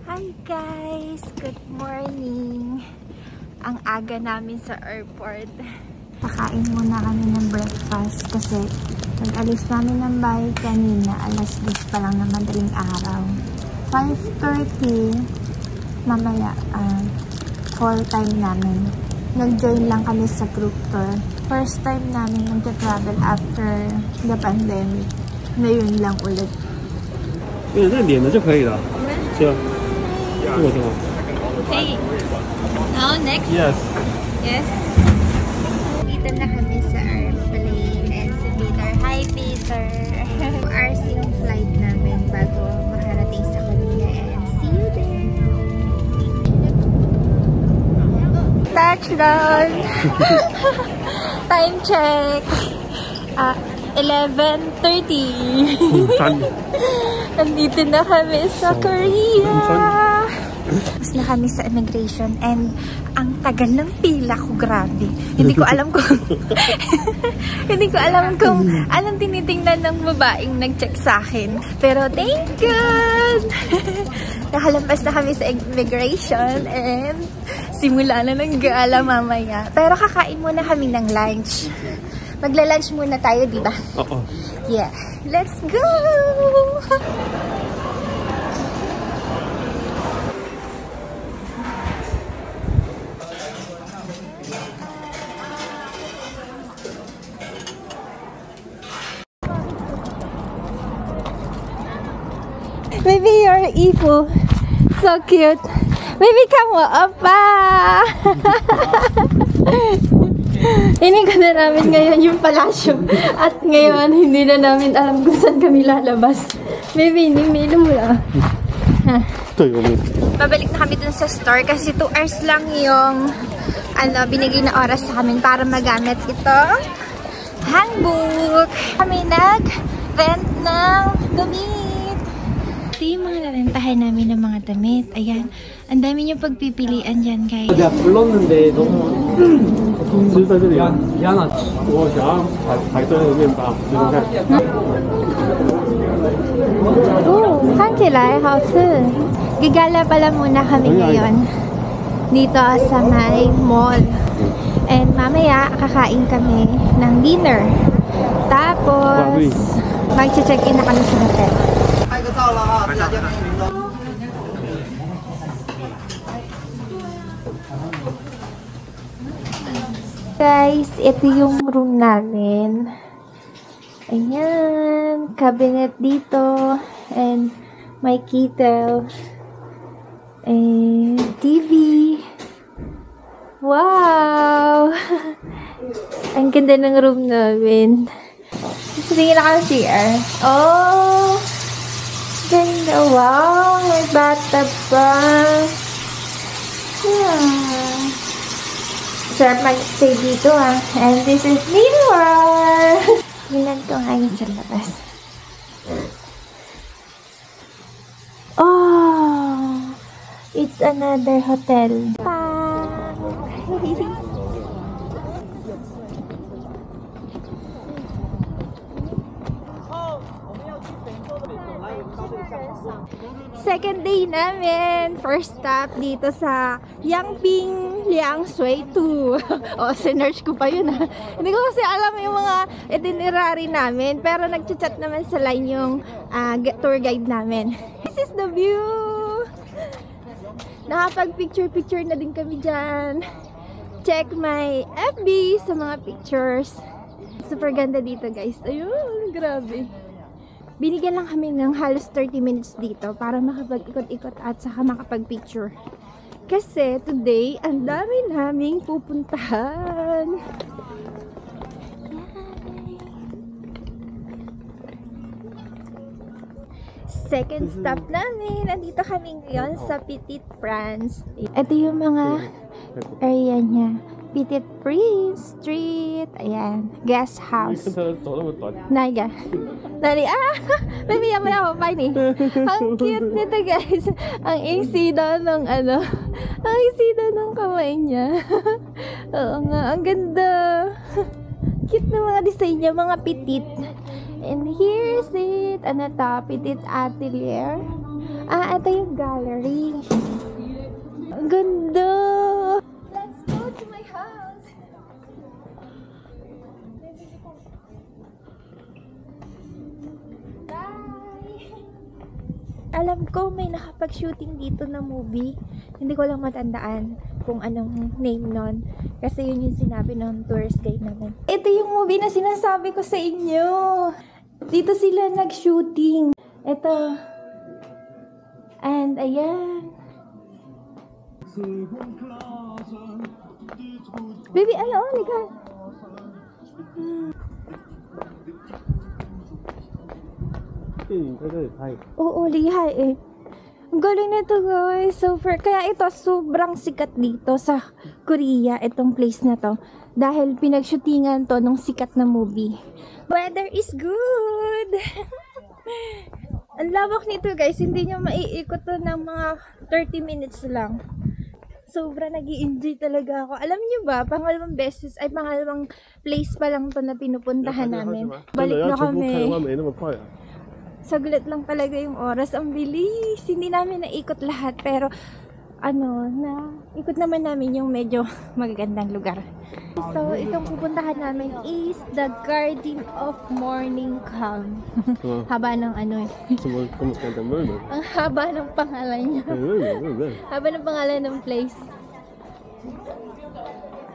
Hi guys! Good morning! Ang aga namin sa airport. Pakain muna kami ng breakfast kasi nag-alis namin ng bahay kanina. Alas 10 pa lang na madaling araw. 5:30 mamaya call time namin. Nag-join lang kami sa group tour. First time namin mag-travel after the pandemic. Ngayon lang ulit. 对，这脸的就可以了，是吧？这个挺好。可以。然后 next? Yes. Yes. Dito na kami sa airplane and si Peter. Hi Peter! 2 hours yung flight namin bago makarating sa Korea and see you there! Touchdown! Time check! 11:30. Nandito na kami sa Korea. Tapos na kami sa immigration and ang tagal ng pila ko, grabe. Hindi ko alam kung hindi ko alam kung anong tinitingnan ng babaeng nag-check sa akin. Pero thank God! Nakalampas na kami sa immigration and simula na ng gala mamaya. Pero kakain muna kami ng lunch. Magla-lunch muna tayo, di ba? Oo. Yeah. Let's go! Baby, you're evil. So cute. Baby, come on, Oppa! Hininga na namin ngayon yung palasyo. At ngayon, hindi na namin alam kung saan kami lalabas. Baby, hindi mo lang. Babalik na kami dun sa store kasi 2 hours lang yung binigay na oras sa amin para magamit ito. Handbook. Kami nag-rent ng damit. Ito yung mga narentahan namin ng mga damit. Ayan. Ang dami niyong pagpipilian dyan, guys. 내가 불렀는데 너무 其实在这里啊，我想要排队的面包，你们看。看起来好吃。Gigala pala muna kami ngayon dito sa may mall. And mamaya kakain kami ng dinner. Tapos mag-check-in na kami sa hotel. Guys, ito yung room namin. Ayan, cabinet dito and may kettle and TV. Wow! Ang ganda ng room namin. Tingin na ka CR. Oh! Ganda. Wow! May bathtub pa. Yeah. Sarap mag-stay dito And this is mirror! Tingnan ko ngayon sa labas. Oh! It's another hotel. Second day namin. First stop dito sa Yangping Liangsui 2. Sinearch ko pa yun Hindi ko kasi alam yung mga itinerary namin. Pero nag-chat naman sa line yung tour guide namin. This is the view! Nakapag-picture-picture na din kami dyan. Check my FB sa mga pictures. Super ganda dito, guys. Ayun, grabe. Binigyan lang kami ng halos 30 minutes dito para makapag-ikot-ikot at saka makapag-picture. Kasi today, ang dami naming pupuntahan. Second stop namin. Nandito kami ngayon sa Petit France. Ito yung mga area niya. Petit Prince Street. Ayan. Guest house. Naiga. Nari. Baby, yaman ako. Fine Ang cute nito, guys. Ang iksi daw ng ang iksi daw ng kamay niya. Oo nga. Ang ganda. Cute na mga design niya. Mga petit. And here's it. Petit atelier. Ito yung gallery. ko may nakapag-shooting dito na movie. Hindi ko lang matandaan kung anong name nun. Kasi yun yung sinabi ng tourist guide namin. Ito yung movie na sinasabi ko sa inyo. Dito sila nag-shooting. Ito. And ayan. Baby, ano? Liga. Oo, lihay eh. Ang galing nito guys. Super. Kaya ito, sobrang sikat dito sa Korea. Itong place na to. Dahil pinag-shootingan to nung sikat na movie. Weather is good. Ang lawak nito guys. Hindi nyo maiikot to ng mga 30 minutes lang. Sobra nag-i-enjoy talaga ako. Alam niyo ba, pangalawang place pa lang to na pinupuntahan namin. Balik na kami. Saglit lang talaga yung oras. Ang bilis. Hindi namin naikot lahat. Pero, ikot naman namin yung medyo magagandang lugar. So, itong pupuntahan namin is the Garden of Morning Calm. Haba ng Ang haba ng pangalan niya. Haba ng pangalan ng place.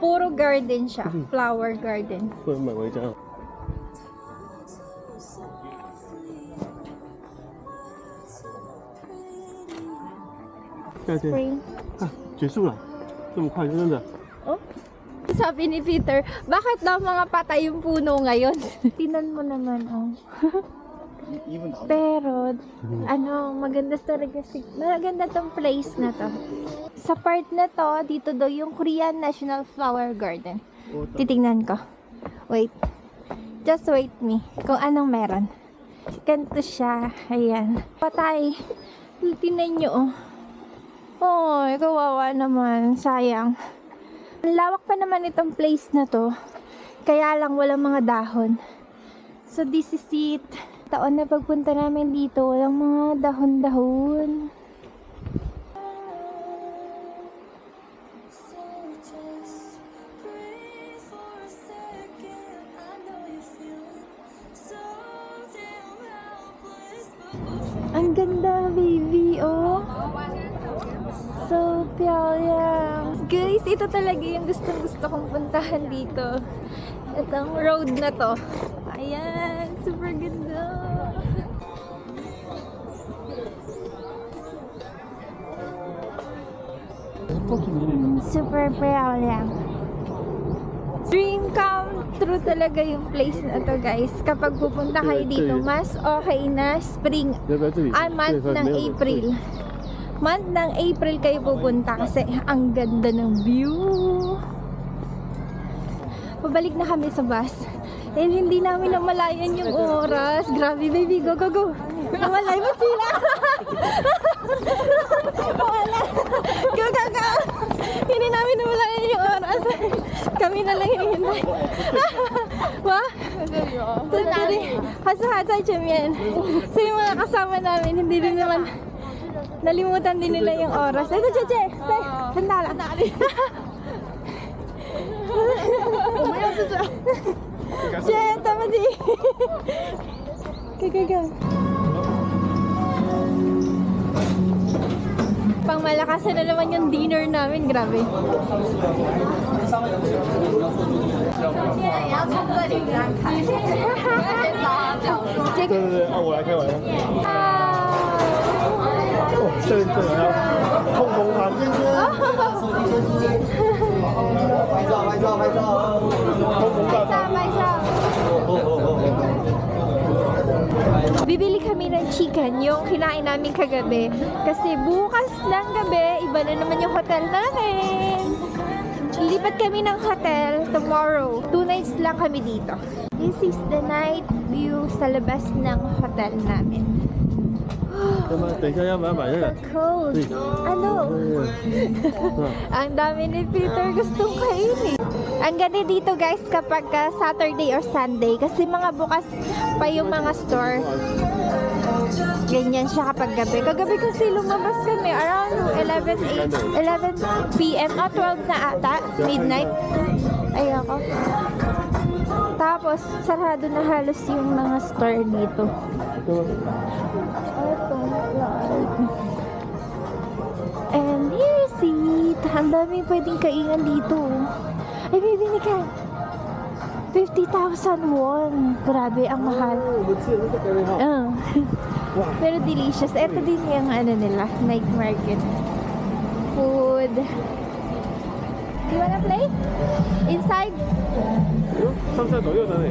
Puro garden siya. Flower garden. Spring. 结束了，这么快，真的。 Oh? Sabi ni Peter, bakit daw mga patay yung puno ngayon? Tinan mo naman, oh. Pero, maganda tong place na to. Sa part na to, dito daw yung Korean National Flower Garden. Titingnan ko. Wait. Just wait me. Kung anong meron. Ganito siya. Ayan. Patay. Tinan nyo, oh. Oy, kawawa naman. Sayang. Ang lawak pa naman itong place na to. Kaya lang walang mga dahon. So this is it. Taon na pagpunta namin dito, walang mga dahon-dahon. Ang ganda, baby, oh. So, pyayang. Guys, ito talaga yung gusto kong puntahan dito. Itong road na to. Ayan, super ganda. Super pyayang. Dream come true talaga yung place na to, guys. Kapag pupunta kayo dito, mas okay na spring. Month ng April. Month ng April kayo pupunta kasi ang ganda ng view. Pabalik na kami sa bus. And hindi namin namalayan yung oras. Grabe, baby. Go, go, go. Namalay mo sila. Wala. Go, go, go. Hindi namin namalayan yung oras. Kami na lang hinihintay. Wa? Hasa-hasa chumien. So yung mga kasama namin, hindi rin naman nalimutan din nila yung oras. Ito, Cheche! Sandala. Che, tama di. Kaya. Pangmalakasan na naman yung dinner namin. Grabe. Bibili kami ng chicken, yung kinain namin kagabi. Kasi bukas ng gabi, iba na naman yung hotel namin. Lipat kami ng hotel tomorrow. 2 nights lang kami dito. This is the night view sa labas ng hotel namin. So cold. Ano? Ang dami ni Peter gustong kainin. Ang ganda dito guys kapag Saturday or Sunday kasi mga bukas pa yung mga store. Ganyan siya kapag gabi. Kagabi kasi lumabas kami around 11 p.m. 12 na ata. Midnight. Ayun ko. Tapos sarado na halos yung mga store dito. Ito. daming pwedeng kainan dito. Ay, bibili ka. 50,000 won. Grabe, ang mahal. Pero delicious. Ito din yung ano nila, night market. Food. Do you wanna play? Inside? 上厕所右的呢。